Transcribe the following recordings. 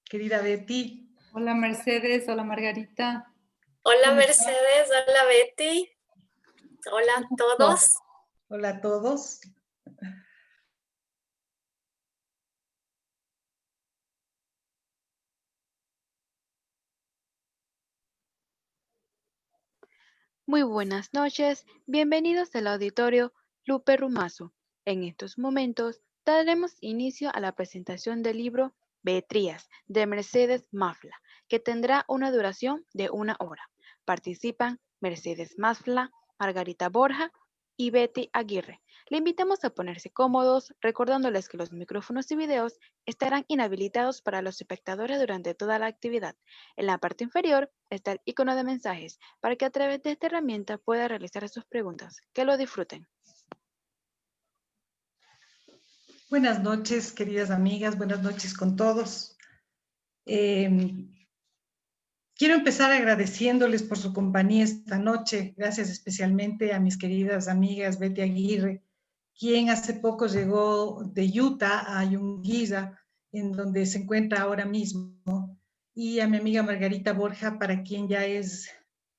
querida Betty. Hola Mercedes, hola Margarita. Hola ¿Cómo estás? Mercedes, hola Betty, hola a todos. Hola a todos. Muy buenas noches, bienvenidos al auditorio Lupe Rumazo. En estos momentos daremos inicio a la presentación del libro Beatriz de Mercedes Mafla, que tendrá una duración de 1 hora. Participan Mercedes Mafla, Margarita Borja y Betty Aguirre. Le invitamos a ponerse cómodos, recordándoles que los micrófonos y videos estarán inhabilitados para los espectadores durante toda la actividad. En la parte inferior está el icono de mensajes para que a través de esta herramienta pueda realizar sus preguntas. Que lo disfruten. Buenas noches, queridas amigas, buenas noches con todos. Quiero empezar agradeciéndoles por su compañía esta noche. Gracias especialmente a mis queridas amigas Betty Aguirre, quien hace poco llegó de Utah a Yunguilla, en donde se encuentra ahora mismo, y a mi amiga Margarita Borja, para quien ya es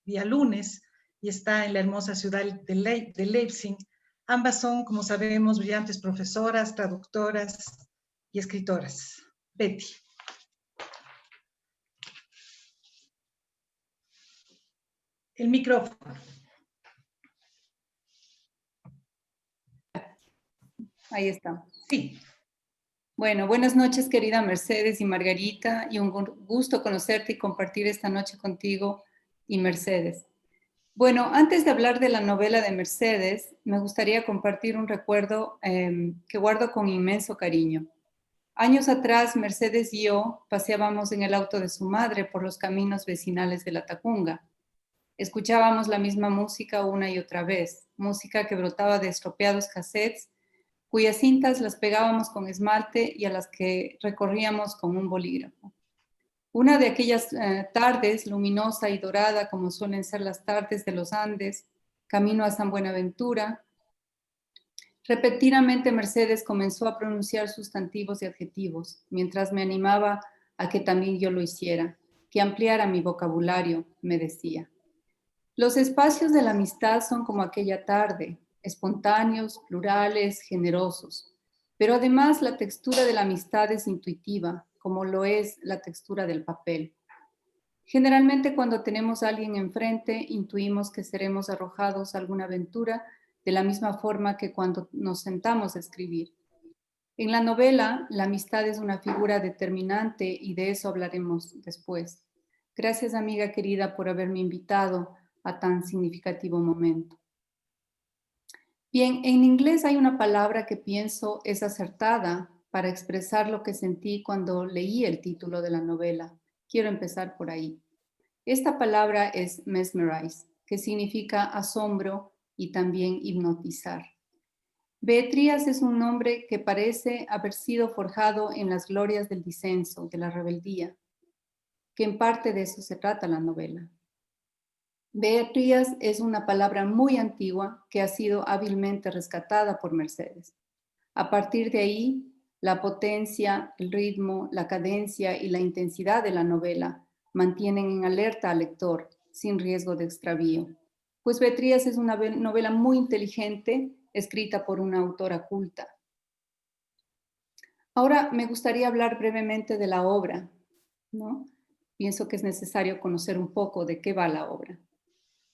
día lunes y está en la hermosa ciudad de Leipzig. Ambas son, como sabemos, brillantes profesoras, traductoras y escritoras. Betty. El micrófono. Ahí está. Sí. Bueno, buenas noches querida Mercedes y Margarita, y un gusto conocerte y compartir esta noche contigo y Mercedes. Bueno, antes de hablar de la novela de Mercedes, me gustaría compartir un recuerdo que guardo con inmenso cariño. Años atrás, Mercedes y yo paseábamos en el auto de su madre por los caminos vecinales de La Tacunga. Escuchábamos la misma música una y otra vez, música que brotaba de estropeados cassettes, cuyas cintas las pegábamos con esmalte y a las que recorríamos con un bolígrafo. Una de aquellas tardes, luminosa y dorada como suelen ser las tardes de los Andes, camino a San Buenaventura, repentinamente Mercedes comenzó a pronunciar sustantivos y adjetivos, mientras me animaba a que también yo lo hiciera, que ampliara mi vocabulario, me decía. Los espacios de la amistad son como aquella tarde, espontáneos, plurales, generosos. Pero además la textura de la amistad es intuitiva, como lo es la textura del papel. Generalmente cuando tenemos a alguien enfrente, intuimos que seremos arrojados a alguna aventura de la misma forma que cuando nos sentamos a escribir. En la novela, la amistad es una figura determinante y de eso hablaremos después. Gracias, amiga querida, por haberme invitado a tan significativo momento. Bien, en inglés hay una palabra que pienso es acertada para expresar lo que sentí cuando leí el título de la novela. Quiero empezar por ahí. Esta palabra es mesmerize, que significa asombro y también hipnotizar. Beatriz es un nombre que parece haber sido forjado en las glorias del disenso, de la rebeldía, que en parte de eso se trata la novela. Beatriz es una palabra muy antigua que ha sido hábilmente rescatada por Mercedes. A partir de ahí, la potencia, el ritmo, la cadencia y la intensidad de la novela mantienen en alerta al lector, sin riesgo de extravío. Pues Beatriz es una novela muy inteligente, escrita por una autora culta. Ahora me gustaría hablar brevemente de la obra, ¿no? Pienso que es necesario conocer un poco de qué va la obra.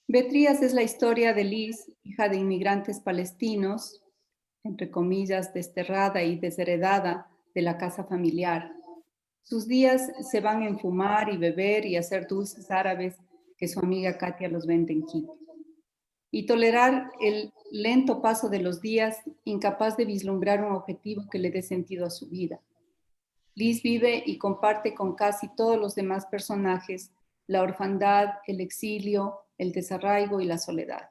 Beatriz es la historia de Liz, hija de inmigrantes palestinos, entre comillas, desterrada y desheredada de la casa familiar. Sus días se van en fumar y beber y hacer dulces árabes que su amiga Katia los vende en Quito. Y tolerar el lento paso de los días, incapaz de vislumbrar un objetivo que le dé sentido a su vida. Liz vive y comparte con casi todos los demás personajes la orfandad, el exilio, el desarraigo y la soledad.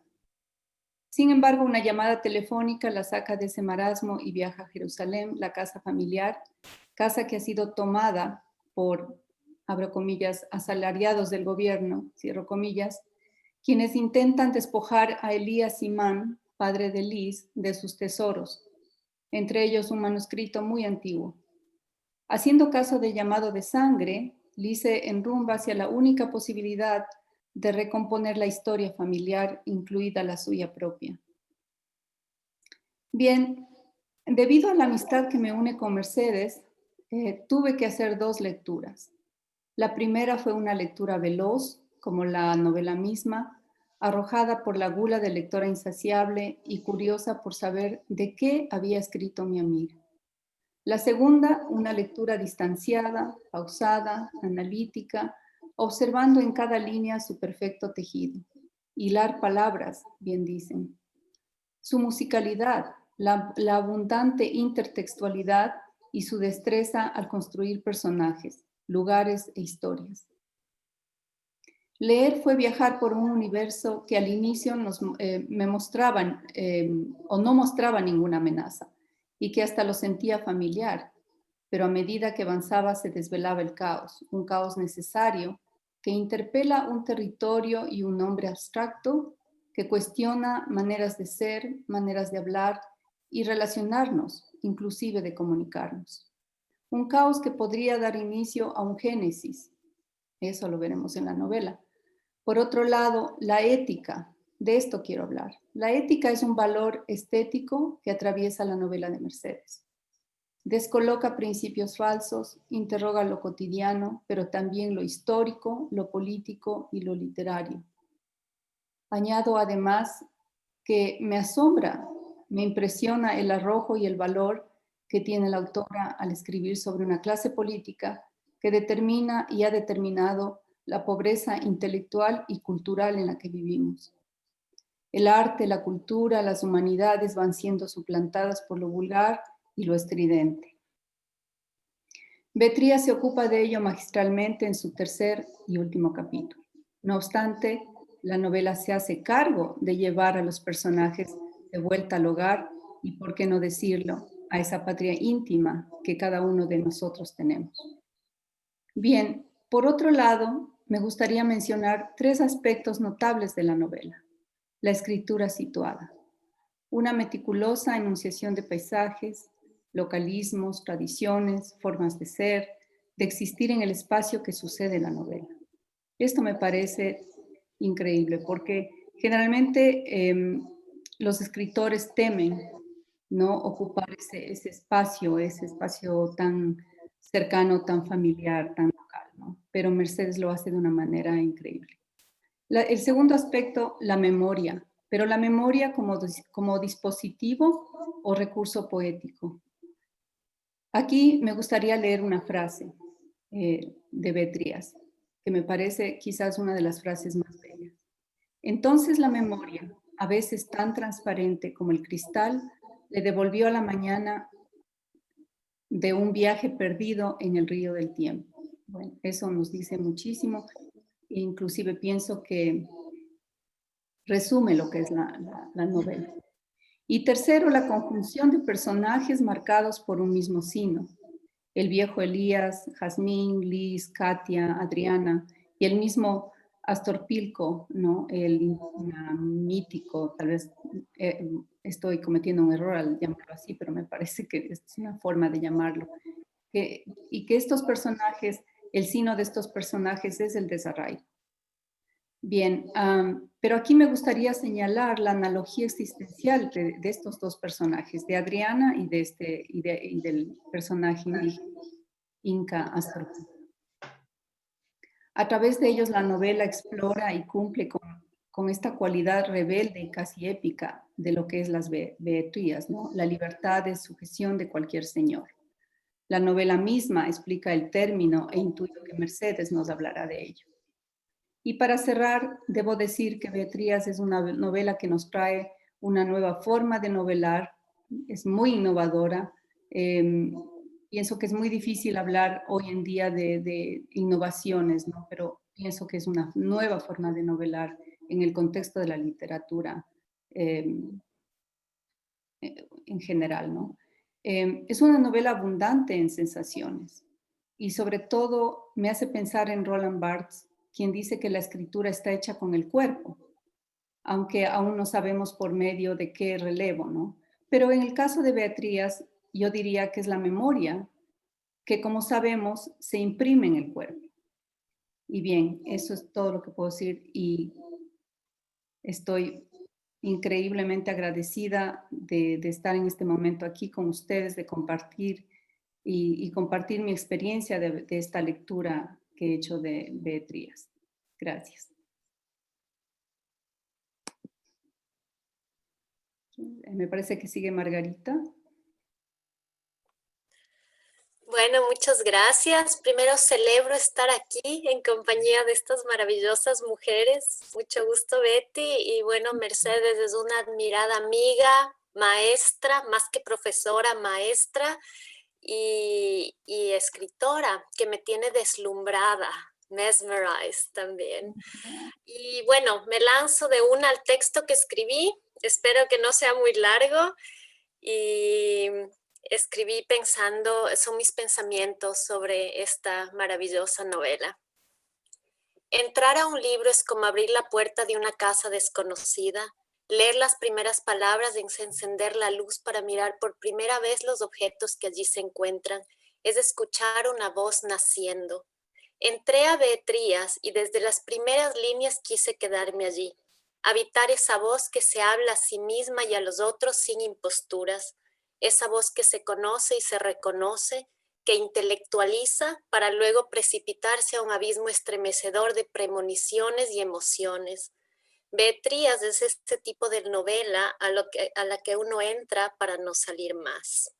Sin embargo, una llamada telefónica la saca de ese marasmo y viaja a Jerusalén, la casa familiar, casa que ha sido tomada por, abro comillas, asalariados del gobierno, cierro comillas, quienes intentan despojar a Elías Simán, padre de Liz, de sus tesoros, entre ellos un manuscrito muy antiguo. Haciendo caso del llamado de sangre, Lee se enrumba hacia la única posibilidad de recomponer la historia familiar, incluida la suya propia. Bien, debido a la amistad que me une con Mercedes, tuve que hacer 2 lecturas. La primera fue una lectura veloz, como la novela misma, arrojada por la gula de lectora insaciable y curiosa por saber de qué había escrito mi amiga. La segunda, una lectura distanciada, pausada, analítica, observando en cada línea su perfecto tejido. Hilar palabras, bien dicen. Su musicalidad, la abundante intertextualidad y su destreza al construir personajes, lugares e historias. Leer fue viajar por un universo que al inicio me mostraban o no mostraba ninguna amenaza y que hasta lo sentía familiar, pero a medida que avanzaba se desvelaba el caos, un caos necesario que interpela un territorio y un nombre abstracto que cuestiona maneras de ser, maneras de hablar y relacionarnos, inclusive de comunicarnos. Un caos que podría dar inicio a un génesis, eso lo veremos en la novela. Por otro lado, la ética, de esto quiero hablar. La ética es un valor estético que atraviesa la novela de Mercedes. Descoloca principios falsos, interroga lo cotidiano, pero también lo histórico, lo político y lo literario. Añado además que me asombra, me impresiona el arrojo y el valor que tiene la autora al escribir sobre una clase política que determina y ha determinado la pobreza intelectual y cultural en la que vivimos. El arte, la cultura, las humanidades van siendo suplantadas por lo vulgar y lo estridente. Beatriz se ocupa de ello magistralmente en su tercer y último capítulo. No obstante, la novela se hace cargo de llevar a los personajes de vuelta al hogar y, por qué no decirlo, a esa patria íntima que cada uno de nosotros tenemos. Bien, por otro lado, me gustaría mencionar 3 aspectos notables de la novela. La escritura situada, una meticulosa enunciación de paisajes, localismos, tradiciones, formas de ser, de existir en el espacio que sucede en la novela. Esto me parece increíble porque generalmente los escritores temen no ocupar ese espacio tan cercano, tan familiar, tan local, ¿no? Pero Mercedes lo hace de una manera increíble. El segundo aspecto, la memoria, pero la memoria como dispositivo o recurso poético. Aquí me gustaría leer una frase de Beatriz, que me parece quizás una de las frases más bellas. Entonces la memoria, a veces tan transparente como el cristal, le devolvió a la mañana de un viaje perdido en el río del tiempo. Bueno, eso nos dice muchísimo. Inclusive pienso que resume lo que es la novela. Y tercero, la conjunción de personajes marcados por un mismo signo. El viejo Elías, Jazmín, Liz, Katia, Adriana y el mismo Astor Pilco, ¿no? El mítico, tal vez estoy cometiendo un error al llamarlo así, pero me parece que es una forma de llamarlo. Y que estos personajes, el signo de estos personajes es el desarraigo. Bien, pero aquí me gustaría señalar la analogía existencial de estos 2 personajes, de Adriana y del personaje indígena, Inca Astor. A través de ellos la novela explora y cumple con esta cualidad rebelde y casi épica de lo que es las Beatriz, ¿no? La libertad de sujeción de cualquier señor. La novela misma explica el término e intuyo que Mercedes nos hablará de ello. Y para cerrar, debo decir que Beatriz es una novela que nos trae una nueva forma de novelar, es muy innovadora. Pienso que es muy difícil hablar hoy en día de innovaciones, ¿no? Pero pienso que es una nueva forma de novelar en el contexto de la literatura en general, ¿no? Es una novela abundante en sensaciones y sobre todo me hace pensar en Roland Barthes, quien dice que la escritura está hecha con el cuerpo, aunque aún no sabemos por medio de qué relevo, ¿no? Pero en el caso de Beatriz, yo diría que es la memoria que como sabemos se imprime en el cuerpo. Y bien, eso es todo lo que puedo decir y estoy increíblemente agradecida de estar en este momento aquí con ustedes, de compartir y compartir mi experiencia de esta lectura que he hecho de Beatriz. Gracias. Me parece que sigue Margarita. Bueno, muchas gracias. Primero celebro estar aquí en compañía de estas maravillosas mujeres. Mucho gusto, Betty. Y bueno, Mercedes es una admirada amiga, maestra, más que profesora, maestra y escritora que me tiene deslumbrada, mesmerized también. Y bueno, me lanzo de una al texto que escribí. Espero que no sea muy largo. Y escribí pensando, son mis pensamientos sobre esta maravillosa novela. Entrar a un libro es como abrir la puerta de una casa desconocida, leer las primeras palabras y encender la luz para mirar por primera vez los objetos que allí se encuentran, es escuchar una voz naciendo. Entré a Beatriz y desde las primeras líneas quise quedarme allí, habitar esa voz que se habla a sí misma y a los otros sin imposturas, esa voz que se conoce y se reconoce, que intelectualiza para luego precipitarse a un abismo estremecedor de premoniciones y emociones. Beatriz es este tipo de novela a la que uno entra para no salir más.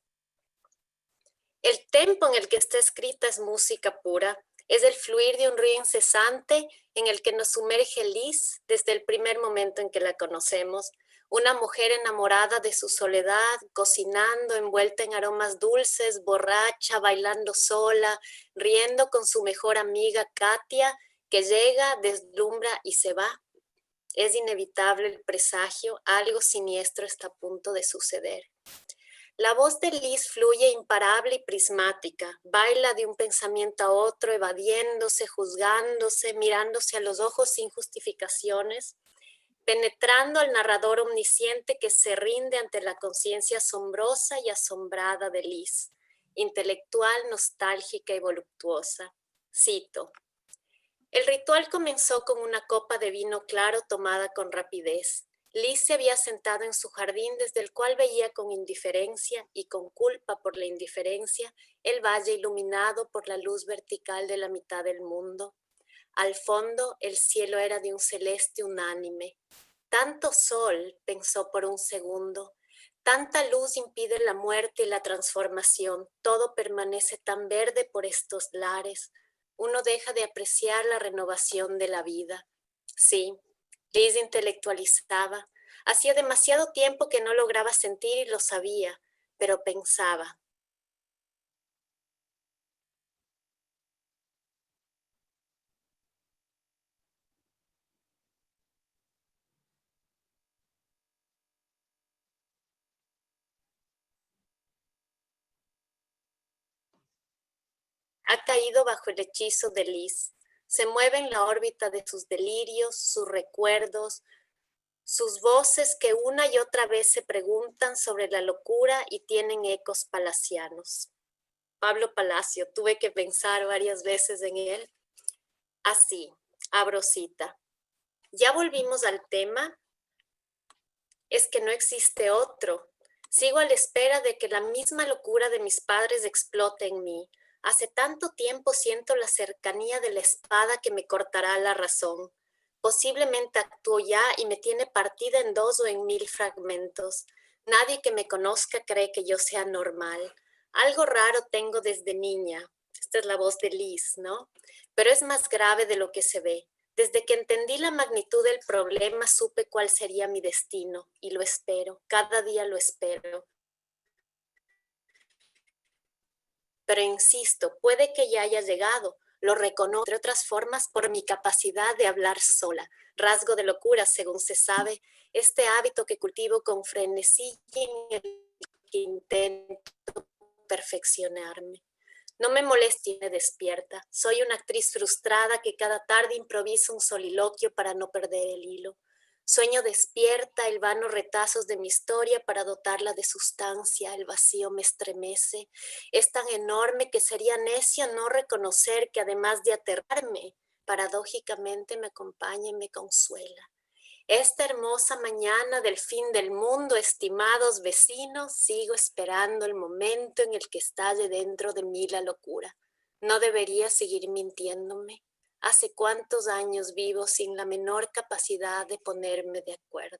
El tempo en el que está escrita es música pura, es el fluir de un río incesante en el que nos sumerge Liz desde el primer momento en que la conocemos, una mujer enamorada de su soledad, cocinando, envuelta en aromas dulces, borracha, bailando sola, riendo con su mejor amiga Katia, que llega, deslumbra y se va. Es inevitable el presagio, algo siniestro está a punto de suceder. La voz de Liz fluye imparable y prismática, baila de un pensamiento a otro, evadiéndose, juzgándose, mirándose a los ojos sin justificaciones, penetrando al narrador omnisciente que se rinde ante la conciencia asombrosa y asombrada de Liz, intelectual, nostálgica y voluptuosa. Cito: el ritual comenzó con una copa de vino claro tomada con rapidez. Liz se había sentado en su jardín desde el cual veía con indiferencia y con culpa por la indiferencia el valle iluminado por la luz vertical de la mitad del mundo. Al fondo el cielo era de un celeste unánime. Tanto sol, pensó por un segundo, tanta luz impide la muerte y la transformación, todo permanece tan verde por estos lares. Uno deja de apreciar la renovación de la vida. Sí, Liz intelectualizaba. Hacía demasiado tiempo que no lograba sentir y lo sabía, pero pensaba. Ha caído bajo el hechizo de Liz. Se mueve en la órbita de sus delirios, sus recuerdos, sus voces que una y otra vez se preguntan sobre la locura y tienen ecos palacianos. Pablo Palacio, tuve que pensar varias veces en él. Así, abro cita. ¿Ya volvimos al tema? Es que no existe otro. Sigo a la espera de que la misma locura de mis padres explote en mí. Hace tanto tiempo siento la cercanía de la espada que me cortará la razón. Posiblemente actúo ya y me tiene partida en 2 o en 1000 fragmentos. Nadie que me conozca cree que yo sea normal. Algo raro tengo desde niña. Esta es la voz de Liz, ¿no? Pero es más grave de lo que se ve. Desde que entendí la magnitud del problema, supe cuál sería mi destino y lo espero, cada día lo espero. Pero insisto, puede que ya haya llegado, lo reconozco, entre otras formas, por mi capacidad de hablar sola, rasgo de locura, según se sabe, este hábito que cultivo con frenesí y en el que intento perfeccionarme. No me moleste, me despierta. Soy una actriz frustrada que cada tarde improvisa un soliloquio para no perder el hilo. Sueño despierta el vano retazos de mi historia para dotarla de sustancia. El vacío me estremece. Es tan enorme que sería necia no reconocer que además de aterrarme, paradójicamente me acompaña y me consuela. Esta hermosa mañana del fin del mundo, estimados vecinos, sigo esperando el momento en el que estalle dentro de mí la locura. No debería seguir mintiéndome. ¿Hace cuántos años vivo sin la menor capacidad de ponerme de acuerdo?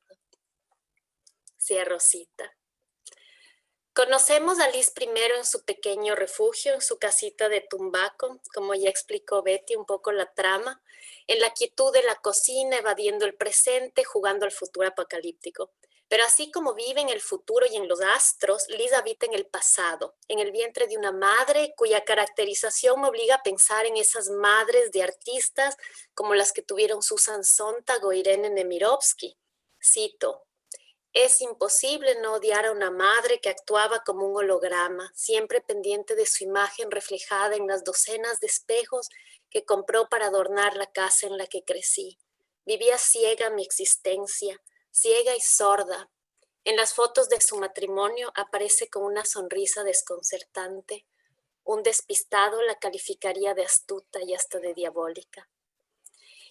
Cierro cita. Conocemos a Liz primero en su pequeño refugio, en su casita de Tumbaco, como ya explicó Betty un poco la trama, en la quietud de la cocina, evadiendo el presente, jugando al futuro apocalíptico. Pero así como vive en el futuro y en los astros, Liz habita en el pasado, en el vientre de una madre cuya caracterización me obliga a pensar en esas madres de artistas como las que tuvieron Susan Sontag o Irene Nemirovsky. Cito: es imposible no odiar a una madre que actuaba como un holograma, siempre pendiente de su imagen reflejada en las docenas de espejos que compró para adornar la casa en la que crecí. Vivía ciega mi existencia, ciega y sorda. En las fotos de su matrimonio aparece con una sonrisa desconcertante. Un despistado la calificaría de astuta y hasta de diabólica.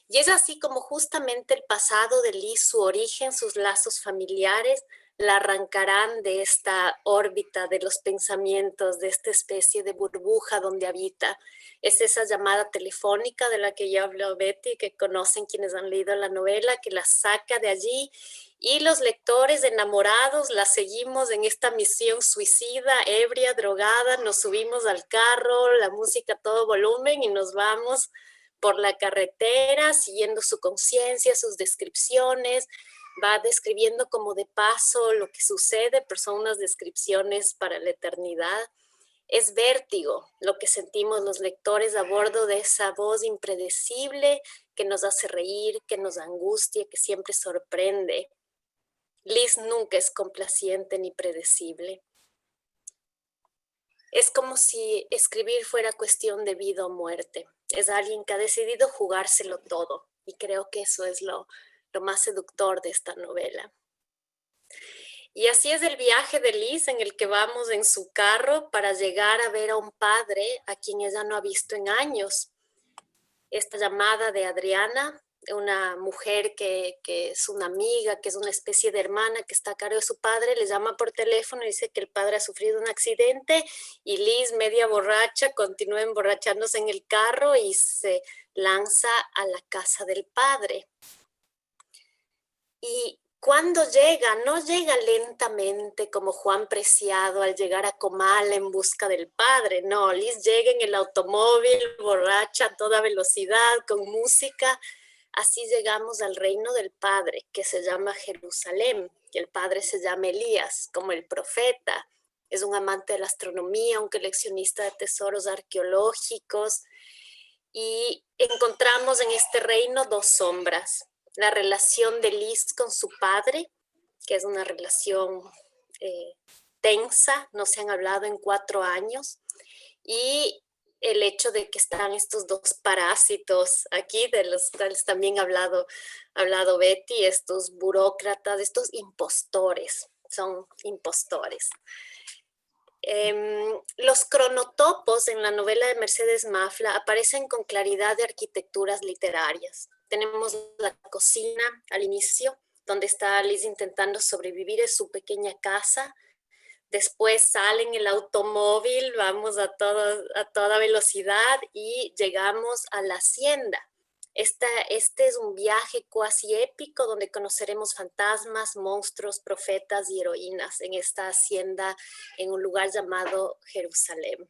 Y es así como justamente el pasado de Liz, su origen, sus lazos familiares, la arrancarán de esta órbita de los pensamientos, de esta especie de burbuja donde habita. Es esa llamada telefónica de la que ya habló Betty, que conocen quienes han leído la novela, que la saca de allí, y los lectores enamorados la seguimos en esta misión suicida, ebria, drogada, nos subimos al carro, la música a todo volumen y nos vamos por la carretera, siguiendo su conciencia, sus descripciones, va describiendo como de paso lo que sucede, pero son unas descripciones para la eternidad. Es vértigo lo que sentimos los lectores a bordo de esa voz impredecible que nos hace reír, que nos angustia, que siempre sorprende. Liz nunca es complaciente ni predecible. Es como si escribir fuera cuestión de vida o muerte. Es alguien que ha decidido jugárselo todo y creo que eso es lo más seductor de esta novela. Y así es el viaje de Liz en el que vamos en su carro para llegar a ver a un padre a quien ella no ha visto en años. Esta llamada de Adriana, una mujer que es una amiga, que es una especie de hermana que está a cargo de su padre, le llama por teléfono y dice que el padre ha sufrido un accidente y Liz, media borracha, continúa emborrachándose en el carro y se lanza a la casa del padre. Y cuando llega, no llega lentamente como Juan Preciado al llegar a Comala en busca del padre, no, Liz llega en el automóvil, borracha a toda velocidad, con música. Así llegamos al reino del Padre, que se llama Jerusalén, y el Padre se llama Elías, como el profeta. Es un amante de la astronomía, un coleccionista de tesoros arqueológicos, y encontramos en este reino dos sombras. La relación de Liz con su padre, que es una relación tensa, no se han hablado en 4 años, y el hecho de que están estos dos parásitos aquí, de los cuales también ha hablado Betty, estos burócratas, estos impostores, son impostores. Los cronotopos en la novela de Mercedes Mafla aparecen con claridad de arquitecturas literarias. Tenemos la cocina al inicio, donde está Liz intentando sobrevivir en su pequeña casa. Después sale en el automóvil, vamos a toda velocidad y llegamos a la hacienda. Este es un viaje cuasi épico donde conoceremos fantasmas, monstruos, profetas y heroínas en esta hacienda en un lugar llamado Jerusalén.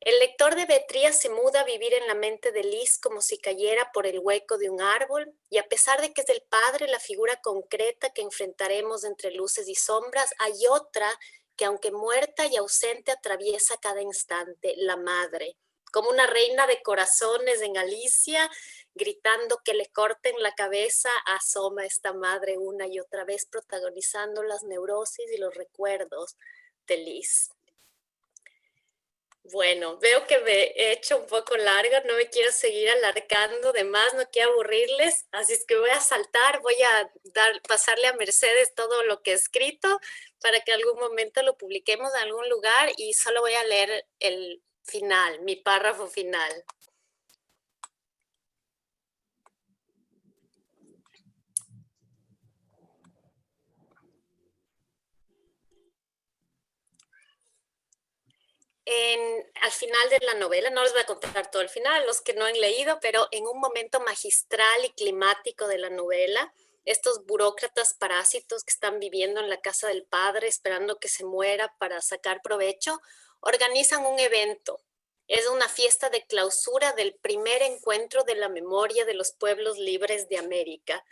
El lector de Betrías se muda a vivir en la mente de Liz como si cayera por el hueco de un árbol, y a pesar de que es el padre la figura concreta que enfrentaremos entre luces y sombras, hay otra que, aunque muerta y ausente, atraviesa cada instante, la madre. Como una reina de corazones en Alicia, gritando que le corten la cabeza, asoma esta madre una y otra vez, protagonizando las neurosis y los recuerdos de Liz. Bueno, veo que me he hecho un poco larga, no me quiero seguir alargando de más, no quiero aburrirles, así es que voy a saltar, voy a pasarle a Mercedes todo lo que he escrito para que en algún momento lo publiquemos en algún lugar y solo voy a leer el final, mi párrafo final. Al final de la novela, no les voy a contar todo el final, los que no han leído, pero en un momento magistral y climático de la novela, estos burócratas parásitos que están viviendo en la casa del padre, esperando que se muera para sacar provecho, organizan un evento. Es una fiesta de clausura del primer encuentro de la memoria de los pueblos libres de América.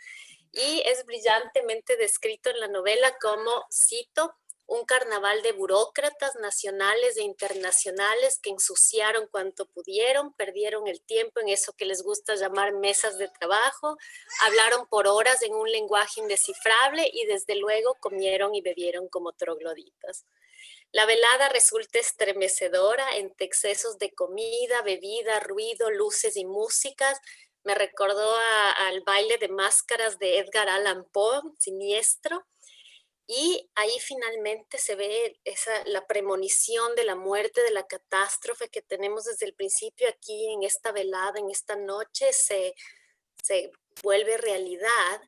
Y es brillantemente descrito en la novela como, cito, un carnaval de burócratas nacionales e internacionales que ensuciaron cuanto pudieron, perdieron el tiempo en eso que les gusta llamar mesas de trabajo, hablaron por horas en un lenguaje indescifrable y desde luego comieron y bebieron como trogloditas. La velada resulta estremecedora entre excesos de comida, bebida, ruido, luces y músicas. Me recordó al baile de máscaras de Edgar Allan Poe, Siniestro. Y ahí finalmente se ve la premonición de la muerte, de la catástrofe que tenemos desde el principio aquí en esta velada, en esta noche, se vuelve realidad.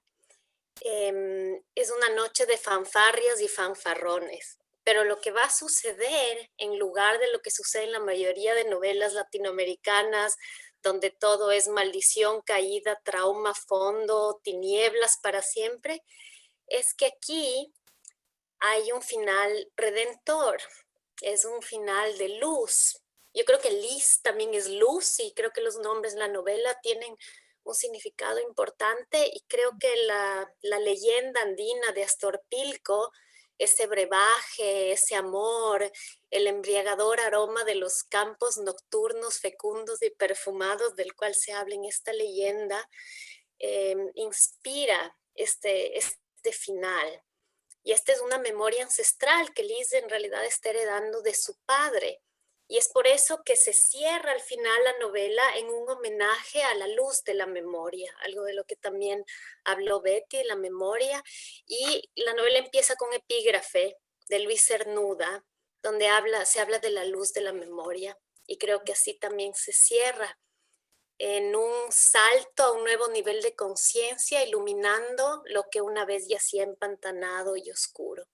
Es una noche de fanfarrias y fanfarrones. Pero lo que va a suceder, en lugar de lo que sucede en la mayoría de novelas latinoamericanas, donde todo es maldición, caída, trauma, fondo, tinieblas para siempre, es que aquí hay un final redentor, es un final de luz. Yo creo que Liz también es luz y creo que los nombres en la novela tienen un significado importante y creo que la leyenda andina de Astorpilco, ese brebaje, ese amor, el embriagador aroma de los campos nocturnos fecundos y perfumados del cual se habla en esta leyenda, inspira este final. Y esta es una memoria ancestral que Liz en realidad está heredando de su padre. Y es por eso que se cierra al final la novela en un homenaje a la luz de la memoria, algo de lo que también habló Betty, la memoria. Y la novela empieza con epígrafe de Luis Cernuda, donde se habla de la luz de la memoria. Y creo que así también se cierra en un salto a un nuevo nivel de conciencia, iluminando lo que una vez yacía empantanado y oscuro.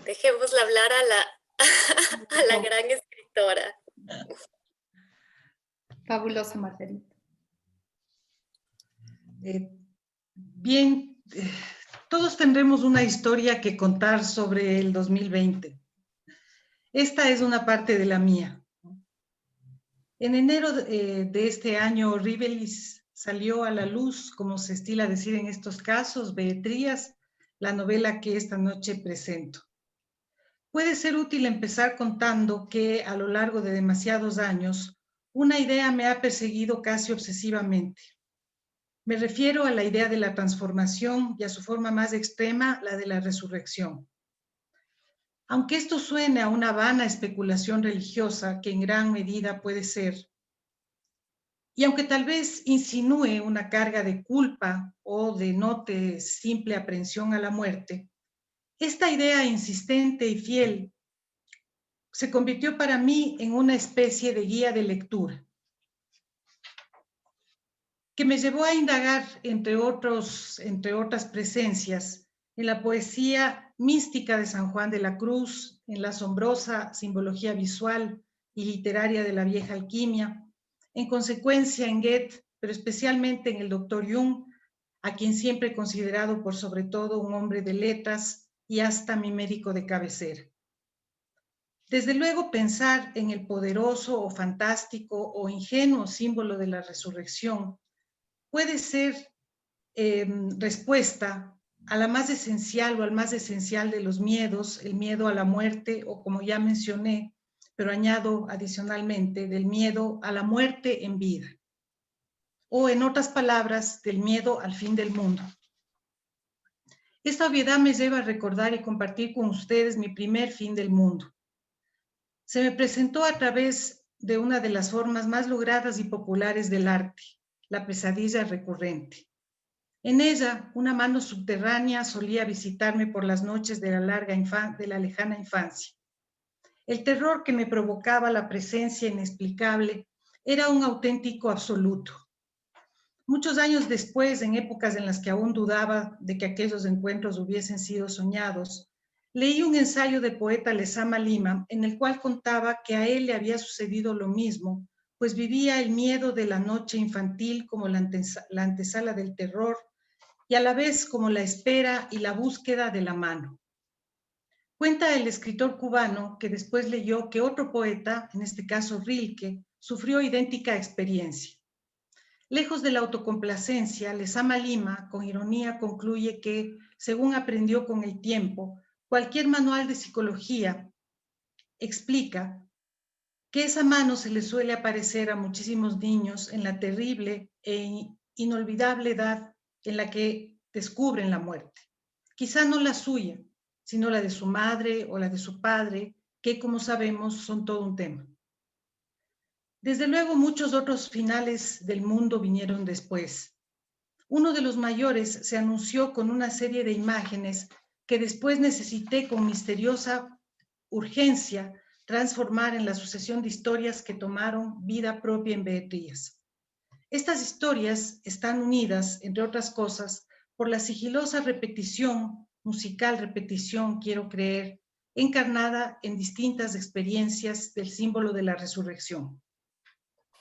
Dejémosla hablar a la gran escritora. Fabuloso, Margarita. Bien, todos tendremos una historia que contar sobre el 2020. Esta es una parte de la mía. En enero de este año, Ribelis salió a la luz, como se estila decir en estos casos, Beatriz, la novela que esta noche presento. Puede ser útil empezar contando que a lo largo de demasiados años, una idea me ha perseguido casi obsesivamente. Me refiero a la idea de la transformación y a su forma más extrema, la de la resurrección. Aunque esto suene a una vana especulación religiosa, que en gran medida puede ser, y aunque tal vez insinúe una carga de culpa o denote simple aprehensión a la muerte, esta idea insistente y fiel se convirtió para mí en una especie de guía de lectura, que me llevó a indagar, entre otras presencias, en la poesía mística de San Juan de la Cruz, en la asombrosa simbología visual y literaria de la vieja alquimia, en consecuencia en Goethe, pero especialmente en el Dr. Jung, a quien siempre he considerado por sobre todo un hombre de letras y hasta mi médico de cabecera. Desde luego, pensar en el poderoso o fantástico o ingenuo símbolo de la resurrección puede ser respuesta a la más esencial o al más esencial de los miedos, el miedo a la muerte, o como ya mencioné, pero añado adicionalmente, del miedo a la muerte en vida, o en otras palabras, del miedo al fin del mundo. Esta obviedad me lleva a recordar y compartir con ustedes mi primer fin del mundo. Se me presentó a través de una de las formas más logradas y populares del arte, la pesadilla recurrente. En ella, una mano subterránea solía visitarme por las noches de la lejana infancia. El terror que me provocaba la presencia inexplicable era un auténtico absoluto. Muchos años después, en épocas en las que aún dudaba de que aquellos encuentros hubiesen sido soñados, leí un ensayo del poeta Lezama Lima en el cual contaba que a él le había sucedido lo mismo, pues vivía el miedo de la noche infantil como la antesala del terror y a la vez como la espera y la búsqueda de la mano. Cuenta el escritor cubano que después leyó que otro poeta, en este caso Rilke, sufrió idéntica experiencia. Lejos de la autocomplacencia, Lezama Lima, con ironía, concluye que, según aprendió con el tiempo, cualquier manual de psicología explica que esa mano se le suele aparecer a muchísimos niños en la terrible e inolvidable edad en la que descubren la muerte. Quizá no la suya, sino la de su madre o la de su padre, que, como sabemos, son todo un tema. Desde luego, muchos otros finales del mundo vinieron después. Uno de los mayores se anunció con una serie de imágenes que después necesité con misteriosa urgencia transformar en la sucesión de historias que tomaron vida propia en Beatriz. Estas historias están unidas, entre otras cosas, por la sigilosa repetición, musical repetición, quiero creer, encarnada en distintas experiencias del símbolo de la resurrección.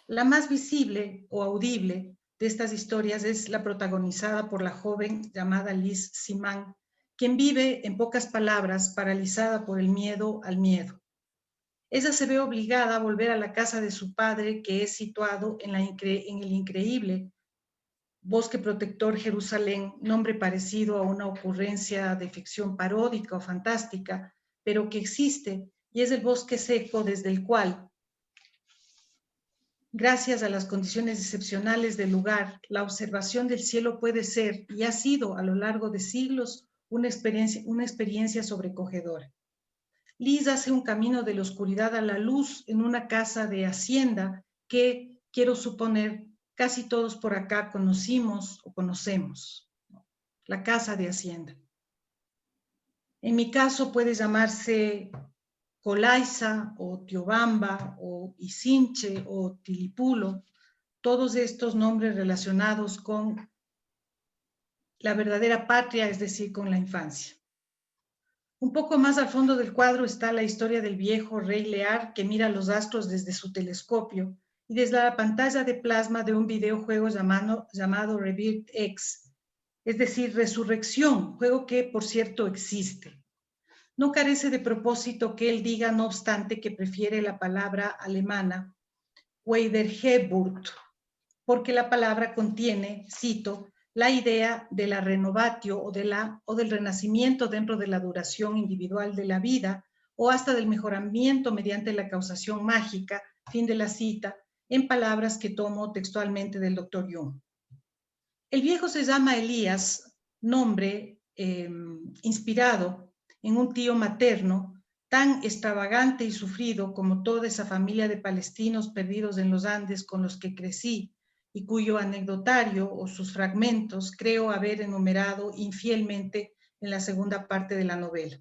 La más visible o audible de estas historias es la protagonizada por la joven llamada Liz Simán, quien vive, en pocas palabras, paralizada por el miedo al miedo. Ella se ve obligada a volver a la casa de su padre, que es situado en el increíble Bosque Protector Jerusalén, nombre parecido a una ocurrencia de ficción paródica o fantástica, pero que existe, y es el bosque seco desde el cual, gracias a las condiciones excepcionales del lugar, la observación del cielo puede ser, y ha sido a lo largo de siglos, una experiencia sobrecogedora. Liz hace un camino de la oscuridad a la luz en una casa de hacienda que, quiero suponer, casi todos por acá conocimos o conocemos. La casa de hacienda. En mi caso puede llamarse Colaiza o Tiobamba o Isinche o Tilipulo, todos estos nombres relacionados con la verdadera patria, es decir, con la infancia. Un poco más al fondo del cuadro está la historia del viejo rey Lear que mira los astros desde su telescopio y desde la pantalla de plasma de un videojuego llamado Rebirth X, es decir, Resurrección, juego que, por cierto, existe. No carece de propósito que él diga, no obstante, que prefiere la palabra alemana Wiedergeburt, porque la palabra contiene, cito, la idea de la renovatio o del renacimiento dentro de la duración individual de la vida o hasta del mejoramiento mediante la causación mágica, fin de la cita, en palabras que tomo textualmente del Dr. Jung. El viejo se llama Elías, nombre inspirado en un tío materno tan extravagante y sufrido como toda esa familia de palestinos perdidos en los Andes con los que crecí y cuyo anecdotario o sus fragmentos creo haber enumerado infielmente en la segunda parte de la novela.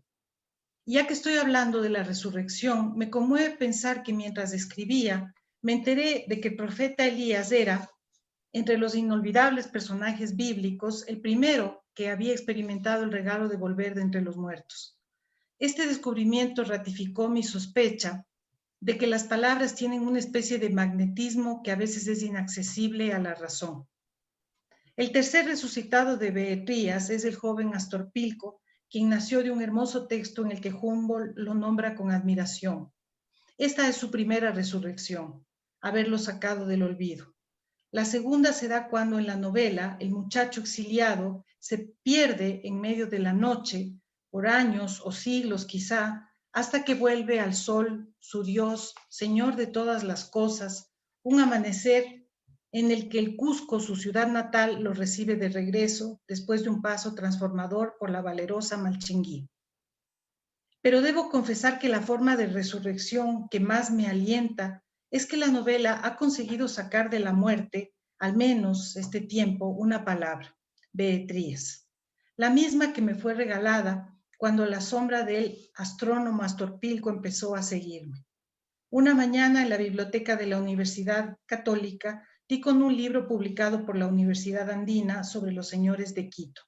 Ya que estoy hablando de la resurrección, me conmueve pensar que mientras escribía, me enteré de que el profeta Elías era, entre los inolvidables personajes bíblicos, el primero que había experimentado el regalo de volver de entre los muertos. Este descubrimiento ratificó mi sospecha de que las palabras tienen una especie de magnetismo que a veces es inaccesible a la razón. El tercer resucitado de Beatriz es el joven Astor Pilco, quien nació de un hermoso texto en el que Humboldt lo nombra con admiración. Esta es su primera resurrección, haberlo sacado del olvido. La segunda se da cuando en la novela el muchacho exiliado se pierde en medio de la noche, por años o siglos quizá, hasta que vuelve al sol, su Dios, Señor de todas las cosas, un amanecer en el que el Cusco, su ciudad natal, lo recibe de regreso después de un paso transformador por la valerosa Malchinguí. Pero debo confesar que la forma de resurrección que más me alienta es que la novela ha conseguido sacar de la muerte, al menos este tiempo, una palabra, Beatriz, la misma que me fue regalada cuando la sombra del astrónomo Astorpilco empezó a seguirme. Una mañana en la biblioteca de la Universidad Católica di con un libro publicado por la Universidad Andina sobre los señores de Quito.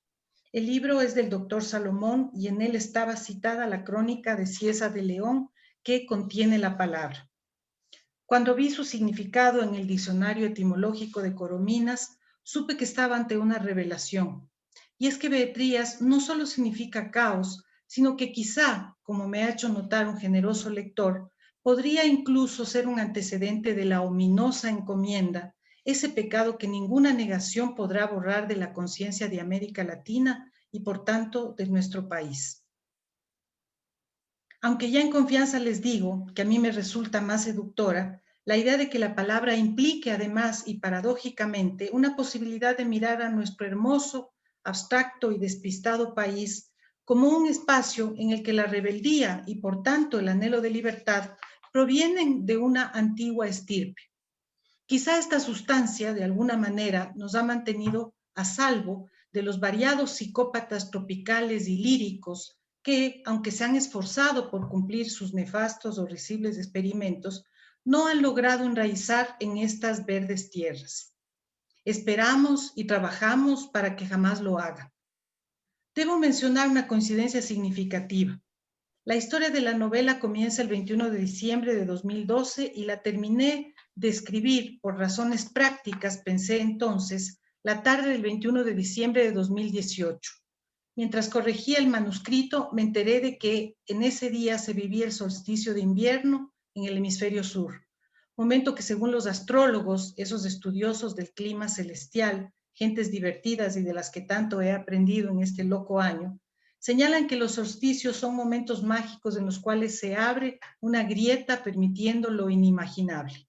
El libro es del doctor Salomón y en él estaba citada la crónica de Cieza de León que contiene la palabra. Cuando vi su significado en el diccionario etimológico de Corominas, supe que estaba ante una revelación. Y es que Beatriz no solo significa caos, sino que quizá, como me ha hecho notar un generoso lector, podría incluso ser un antecedente de la ominosa encomienda, ese pecado que ninguna negación podrá borrar de la conciencia de América Latina y por tanto de nuestro país. Aunque ya en confianza les digo que a mí me resulta más seductora la idea de que la palabra implique además y paradójicamente una posibilidad de mirar a nuestro hermoso, abstracto y despistado país como un espacio en el que la rebeldía y por tanto el anhelo de libertad provienen de una antigua estirpe. Quizá esta sustancia, de alguna manera, nos ha mantenido a salvo de los variados psicópatas tropicales y líricos que, aunque se han esforzado por cumplir sus nefastos o risibles experimentos, no han logrado enraizar en estas verdes tierras. Esperamos y trabajamos para que jamás lo hagan. Debo mencionar una coincidencia significativa. La historia de la novela comienza el 21 de diciembre de 2012 y la terminé de escribir por razones prácticas, pensé entonces, la tarde del 21 de diciembre de 2018. Mientras corregía el manuscrito, me enteré de que en ese día se vivía el solsticio de invierno en el hemisferio sur, momento que según los astrólogos, esos estudiosos del clima celestial, gentes divertidas y de las que tanto he aprendido en este loco año, señalan que los solsticios son momentos mágicos en los cuales se abre una grieta permitiendo lo inimaginable.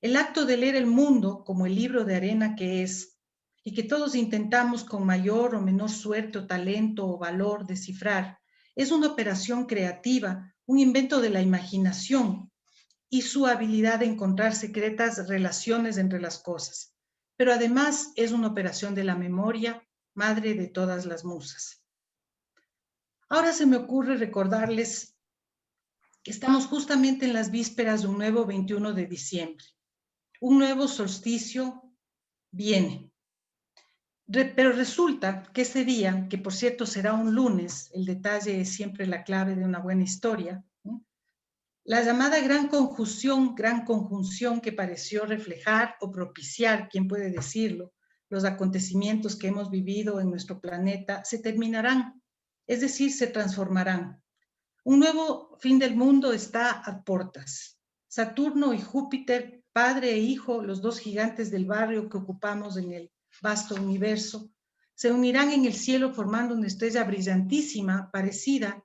El acto de leer el mundo como el libro de arena que es, y que todos intentamos con mayor o menor suerte o talento o valor descifrar, es una operación creativa, un invento de la imaginación y su habilidad de encontrar secretas relaciones entre las cosas. Pero además es una operación de la memoria, madre de todas las musas. Ahora se me ocurre recordarles que estamos justamente en las vísperas de un nuevo 21 de diciembre. Un nuevo solsticio viene. Pero resulta que ese día, que por cierto será un lunes, el detalle es siempre la clave de una buena historia, ¿no? La llamada gran conjunción que pareció reflejar o propiciar, quién puede decirlo, los acontecimientos que hemos vivido en nuestro planeta, se terminarán, es decir, se transformarán. Un nuevo fin del mundo está a puertas. Saturno y Júpiter, padre e hijo, los dos gigantes del barrio que ocupamos en el vasto universo, se unirán en el cielo formando una estrella brillantísima, parecida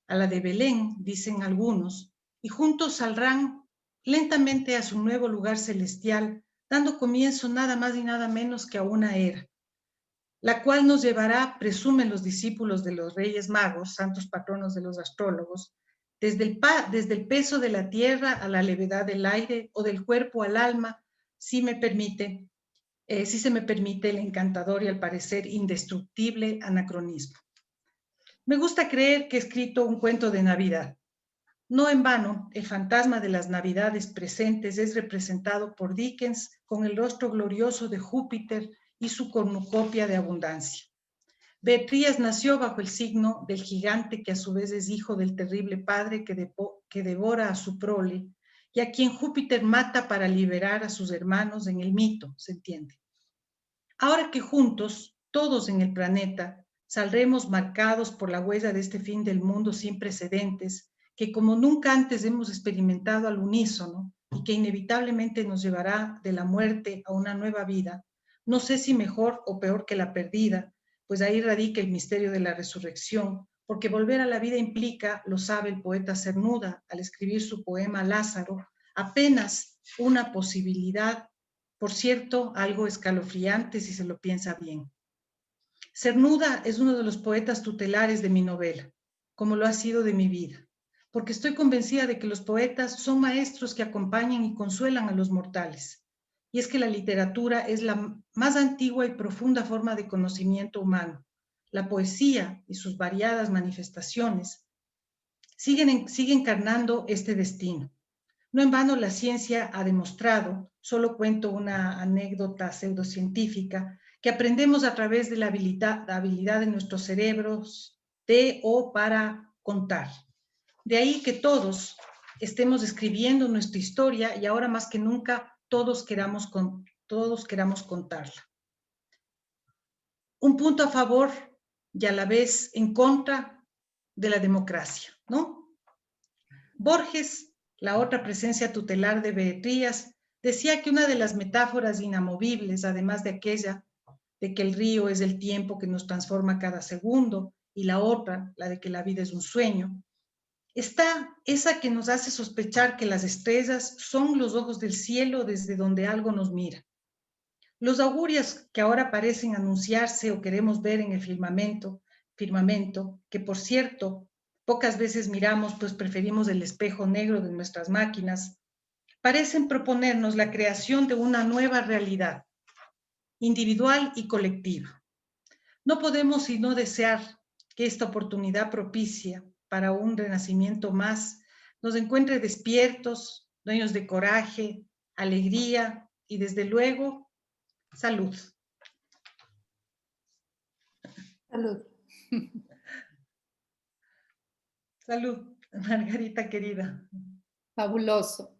a la de Belén, dicen algunos, y juntos saldrán lentamente a su nuevo lugar celestial, dando comienzo nada más y nada menos que a una era, la cual nos llevará, presumen los discípulos de los Reyes Magos, santos patronos de los astrólogos, desde el peso de la tierra a la levedad del aire o del cuerpo al alma, si se me permite el encantador y al parecer indestructible anacronismo. Me gusta creer que he escrito un cuento de Navidad. No en vano, el fantasma de las Navidades presentes es representado por Dickens con el rostro glorioso de Júpiter y su cornucopia de abundancia. Beatriz nació bajo el signo del gigante que a su vez es hijo del terrible padre que devora a su prole y a quien Júpiter mata para liberar a sus hermanos en el mito, ¿se entiende? Ahora que juntos, todos en el planeta, saldremos marcados por la huella de este fin del mundo sin precedentes, que como nunca antes hemos experimentado al unísono y que inevitablemente nos llevará de la muerte a una nueva vida, no sé si mejor o peor que la perdida, pues ahí radica el misterio de la resurrección, porque volver a la vida implica, lo sabe el poeta Cernuda al escribir su poema Lázaro, apenas una posibilidad Por cierto, algo escalofriante si se lo piensa bien. Cernuda es uno de los poetas tutelares de mi novela, como lo ha sido de mi vida, porque estoy convencida de que los poetas son maestros que acompañan y consuelan a los mortales. Y es que la literatura es la más antigua y profunda forma de conocimiento humano. La poesía y sus variadas manifestaciones sigue encarnando este destino. No en vano la ciencia ha demostrado, solo cuento una anécdota pseudocientífica, que aprendemos a través de la habilidad de nuestros cerebros de o para contar. De ahí que todos estemos escribiendo nuestra historia y ahora más que nunca todos queramos contarla. Un punto a favor y a la vez en contra de la democracia, ¿no? Borges, la otra presencia tutelar de Beatriz, decía que una de las metáforas inamovibles, además de aquella de que el río es el tiempo que nos transforma cada segundo, y la otra, la de que la vida es un sueño, está esa que nos hace sospechar que las estrellas son los ojos del cielo desde donde algo nos mira. Los augurios que ahora parecen anunciarse o queremos ver en el firmamento, que por cierto, pocas veces miramos, pues preferimos el espejo negro de nuestras máquinas, parecen proponernos la creación de una nueva realidad, individual y colectiva. No podemos sino desear que esta oportunidad propicia para un renacimiento más nos encuentre despiertos, dueños de coraje, alegría y desde luego, salud. Salud. Salud, Margarita querida. Fabuloso.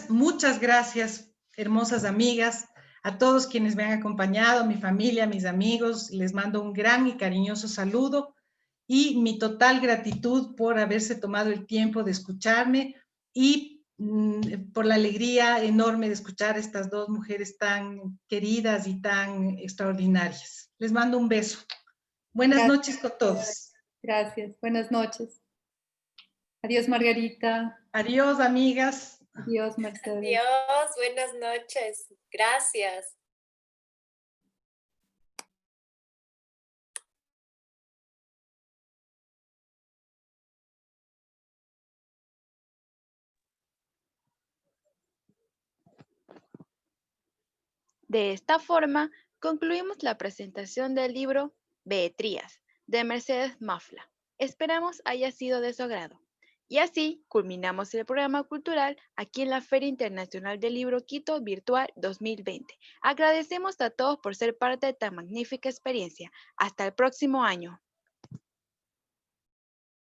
Muchas gracias, hermosas amigas, a todos quienes me han acompañado, a mi familia, a mis amigos. Les mando un gran y cariñoso saludo y mi total gratitud por haberse tomado el tiempo de escucharme y por la alegría enorme de escuchar a estas dos mujeres tan queridas y tan extraordinarias. Les mando un beso. Buenas noches con todos. Gracias. Buenas noches. Adiós, Margarita. Adiós, amigas. Adiós, Mercedes. Adiós, buenas noches. Gracias. De esta forma, concluimos la presentación del libro Beatriz, de Mercedes Mafla. Esperamos haya sido de su agrado. Y así culminamos el programa cultural aquí en la Feria Internacional del Libro Quito Virtual 2020. Agradecemos a todos por ser parte de tan magnífica experiencia. Hasta el próximo año.